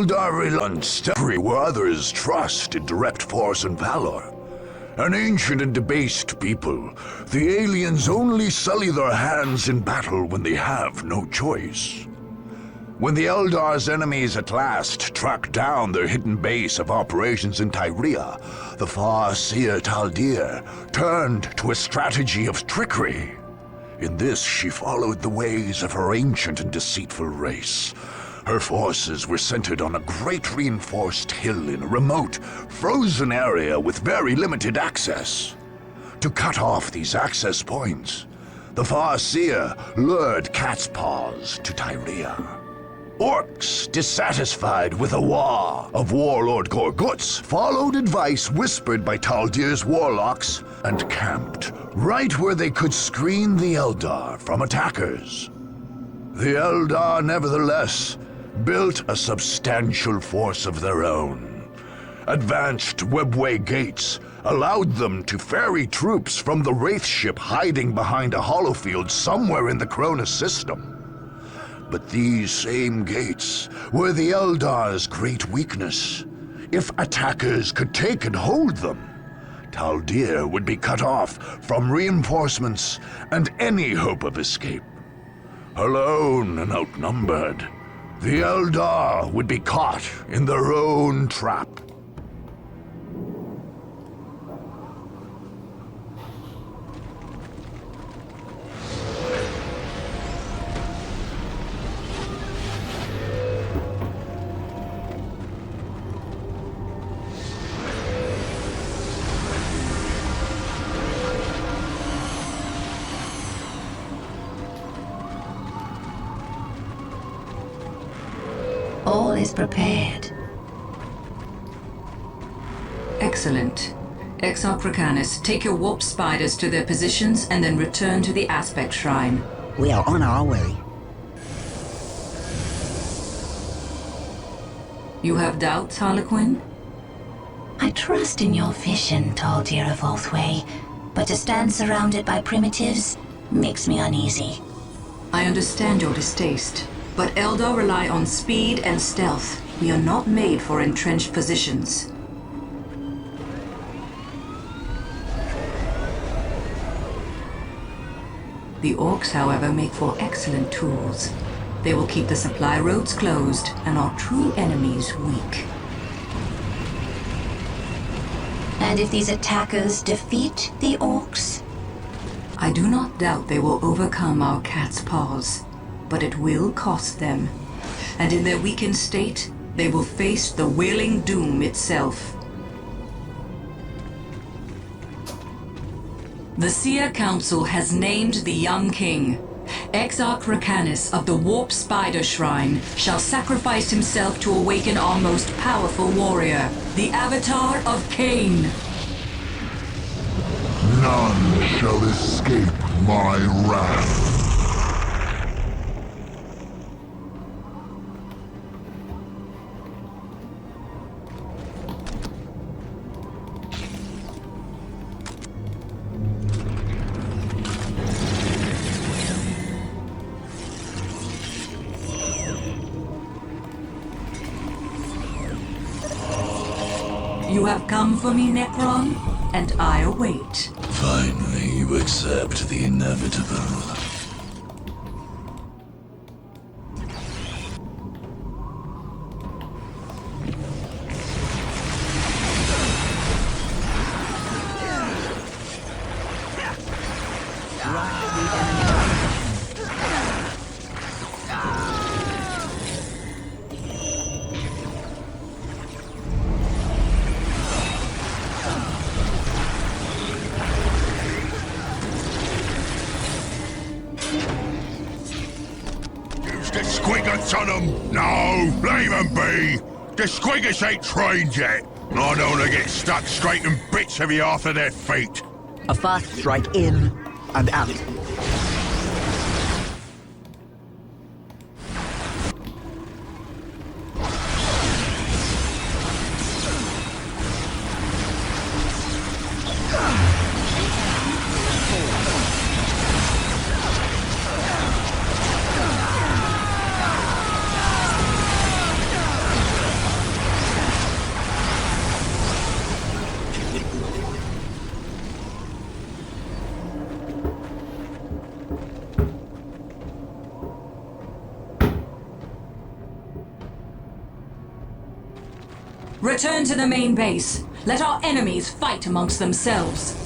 Eldar relunced where others trust in direct force and valor. An ancient and debased people, the aliens only sully their hands in battle when they have no choice. When the Eldar's enemies at last tracked down their hidden base of operations in Tyria, the far-seer Taldir turned to a strategy of trickery. In this, she followed the ways of her ancient and deceitful race. Her forces were centered on a great reinforced hill in a remote, frozen area with very limited access. To cut off these access points, the Farseer lured Cat's Paws to Tyria. Orcs, dissatisfied with a war of Warlord Gorguts, followed advice whispered by Taldir's warlocks and camped right where they could screen the Eldar from attackers. The Eldar, nevertheless, built a substantial force of their own. Advanced webway gates allowed them to ferry troops from the Wraith ship hiding behind a holofield somewhere in the Kronus system. But these same gates were the Eldar's great weakness. If attackers could take and hold them, Taldir would be cut off from reinforcements and any hope of escape. Alone and outnumbered, the Eldar would be caught in their own trap. All is prepared. Excellent. Exarch Crusade, take your warp spiders to their positions and then return to the Aspect Shrine. We are on our way. You have doubts, Harlequin? I trust in your vision, Taldir of Oathway, but to stand surrounded by primitives makes me uneasy. I understand your distaste, but Eldar rely on speed and stealth. We are not made for entrenched positions. The Orcs, however, make for excellent tools. They will keep the supply roads closed and our true enemies weak. And if these attackers defeat the Orcs? I do not doubt they will overcome our Cat's Paws, but it will cost them. And in their weakened state, they will face the Wailing Doom itself. The Seer Council has named the young king. Exarch Crusade of the Warp Spider Shrine shall sacrifice himself to awaken our most powerful warrior, the Avatar of Cain. None shall escape my wrath. You have come for me, Necron, and I await. Finally, you accept the inevitable. The squiggles on them! No, leave them be! The squiggles ain't trained yet! I don't want to get stuck scraping bits of you after their feet! A fast strike in and out. Return to the main base. Let our enemies fight amongst themselves.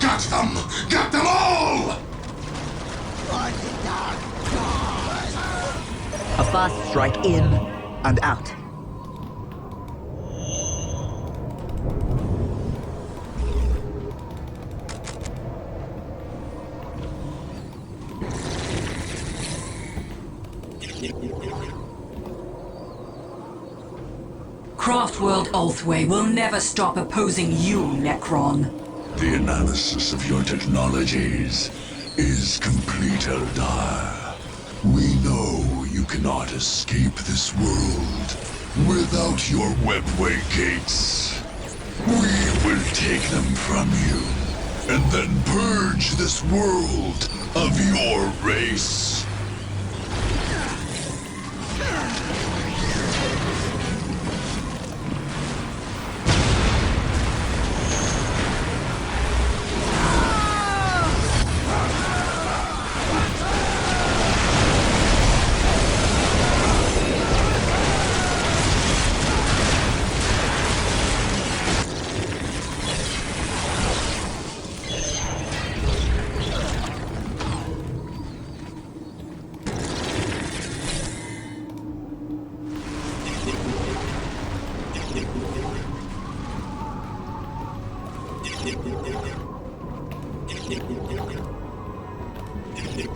Get them! Get them all! A fast strike in and out. Craftworld Ulthway will never stop opposing you, Necron. The analysis of your technologies is complete, Eldar. We know you cannot escape this world without your webway gates. We will take them from you, and then purge this world of your race.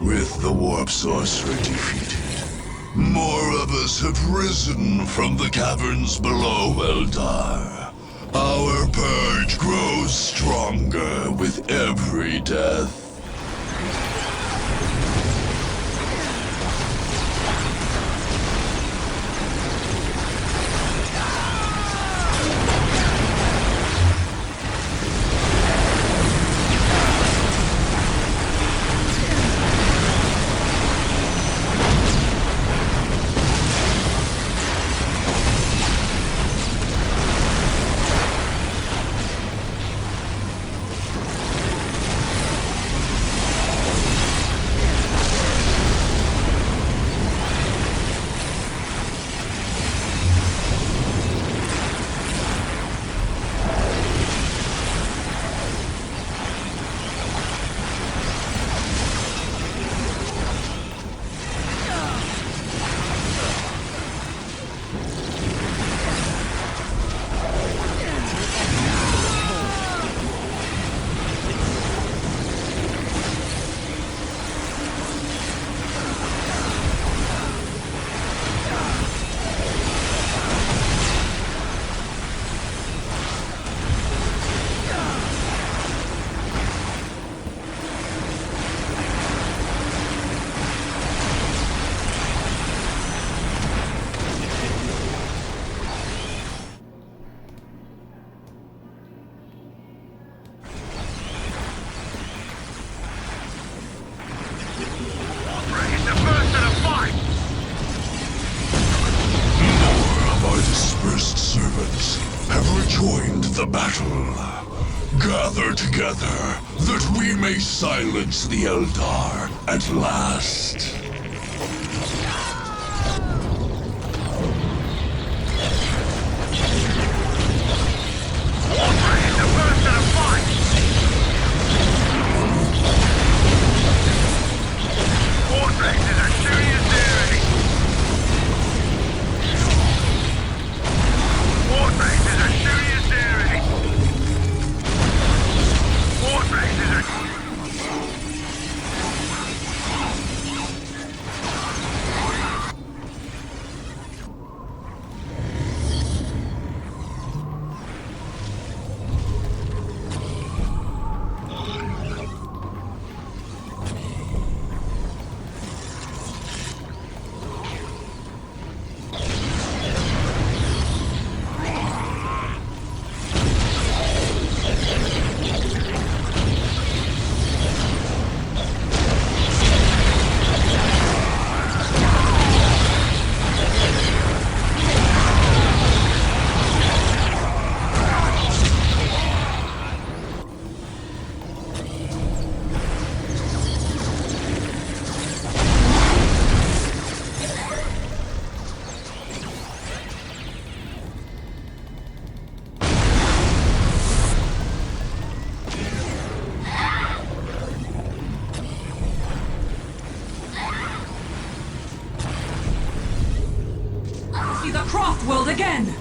With the warp sorcerer defeated, more of us have risen from the caverns below, Eldar. Our purge grows stronger with every death. The battle. Gather together, that we may silence the Eldar at last. world again!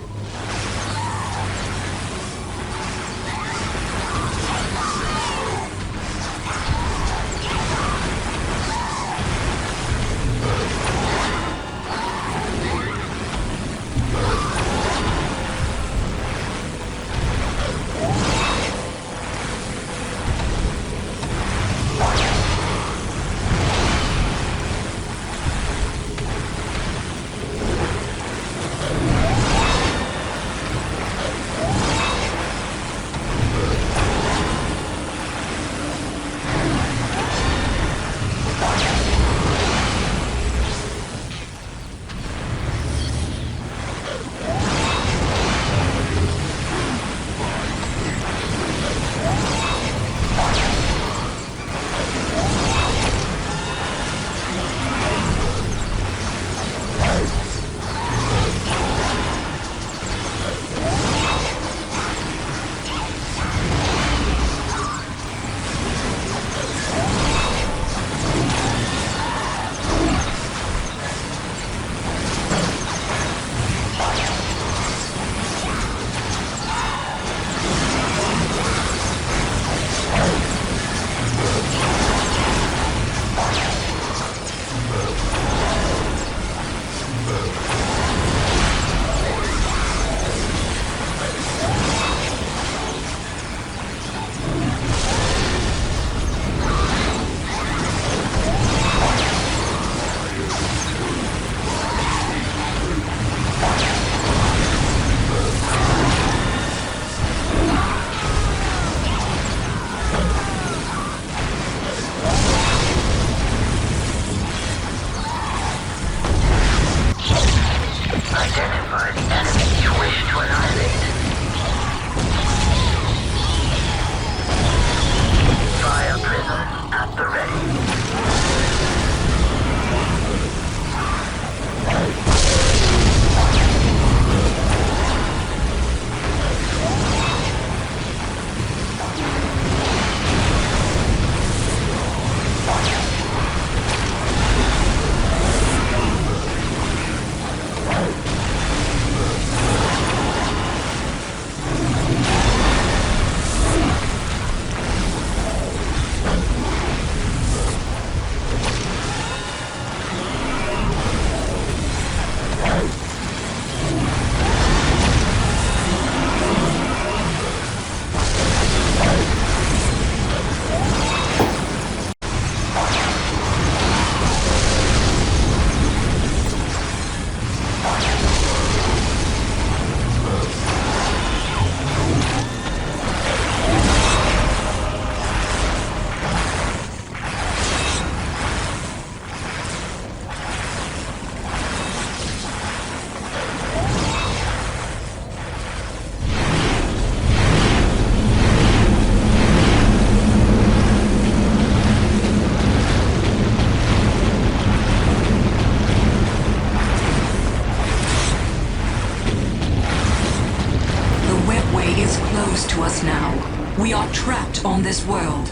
We are trapped on this world.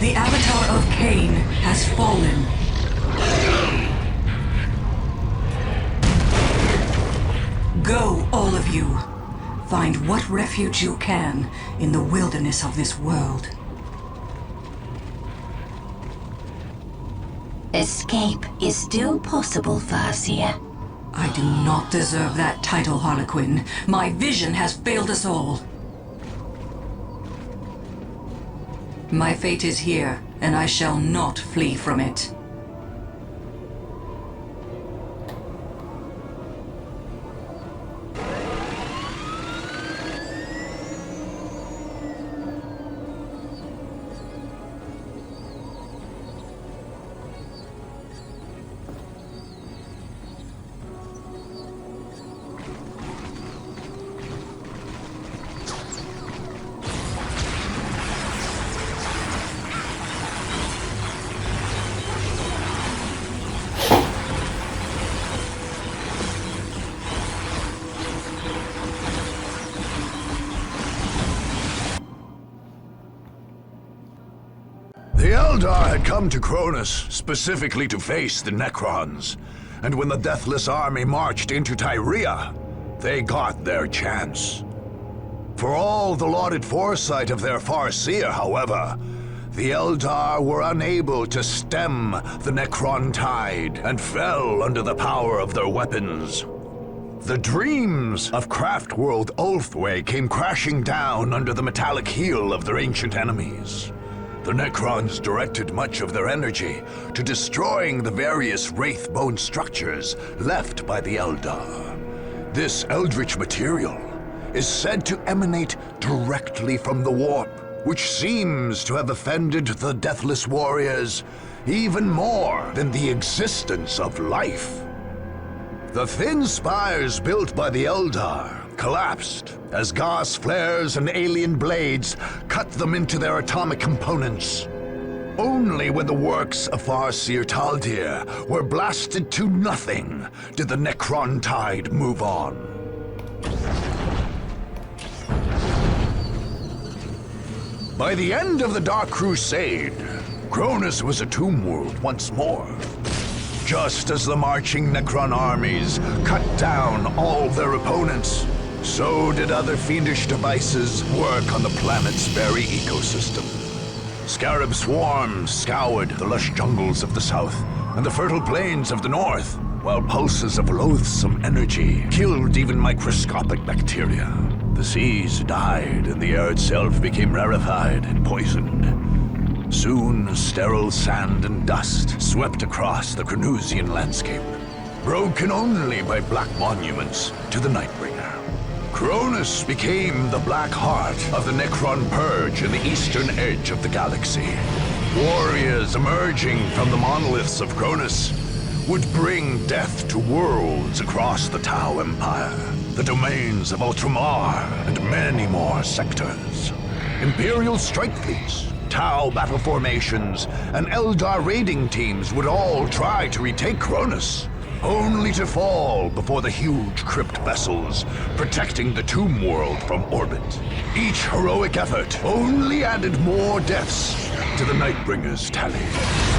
The avatar of Cain has fallen. Go, all of you. Find what refuge you can in the wilderness of this world. Escape is still possible, Farseer. I do not deserve that title, Harlequin. My vision has failed us all. My fate is here, and I shall not flee from it. The Eldar had come to Kronus specifically to face the Necrons. And when the Deathless Army marched into Tyrea, they got their chance. For all the lauded foresight of their Farseer, however, the Eldar were unable to stem the Necron tide and fell under the power of their weapons. The dreams of Craftworld Ulthwé came crashing down under the metallic heel of their ancient enemies. The Necrons directed much of their energy to destroying the various Wraithbone structures left by the Eldar. This eldritch material is said to emanate directly from the warp, which seems to have offended the Deathless Warriors even more than the existence of life. The thin spires built by the Eldar collapsed as gas flares and alien blades cut them into their atomic components. Only when the works of Farseer Taldir were blasted to nothing did the Necron tide move on. By the end of the Dark Crusade, Kronus was a tomb world once more. Just as the marching Necron armies cut down all their opponents, so did other fiendish devices work on the planet's very ecosystem. Scarab swarms scoured the lush jungles of the south and the fertile plains of the north, while pulses of loathsome energy killed even microscopic bacteria. The seas died and the air itself became rarefied and poisoned. Soon, sterile sand and dust swept across the Kronusian landscape, broken only by black monuments to the Nightbringer. Kronus became the black heart of the Necron Purge in the eastern edge of the galaxy. Warriors emerging from the monoliths of Kronus would bring death to worlds across the Tau Empire, the domains of Ultramar, and many more sectors. Imperial strike fleets, Tau battle formations, and Eldar raiding teams would all try to retake Kronus, only to fall before the huge crypt vessels protecting the Tomb World from orbit. Each heroic effort only added more deaths to the Nightbringer's tally.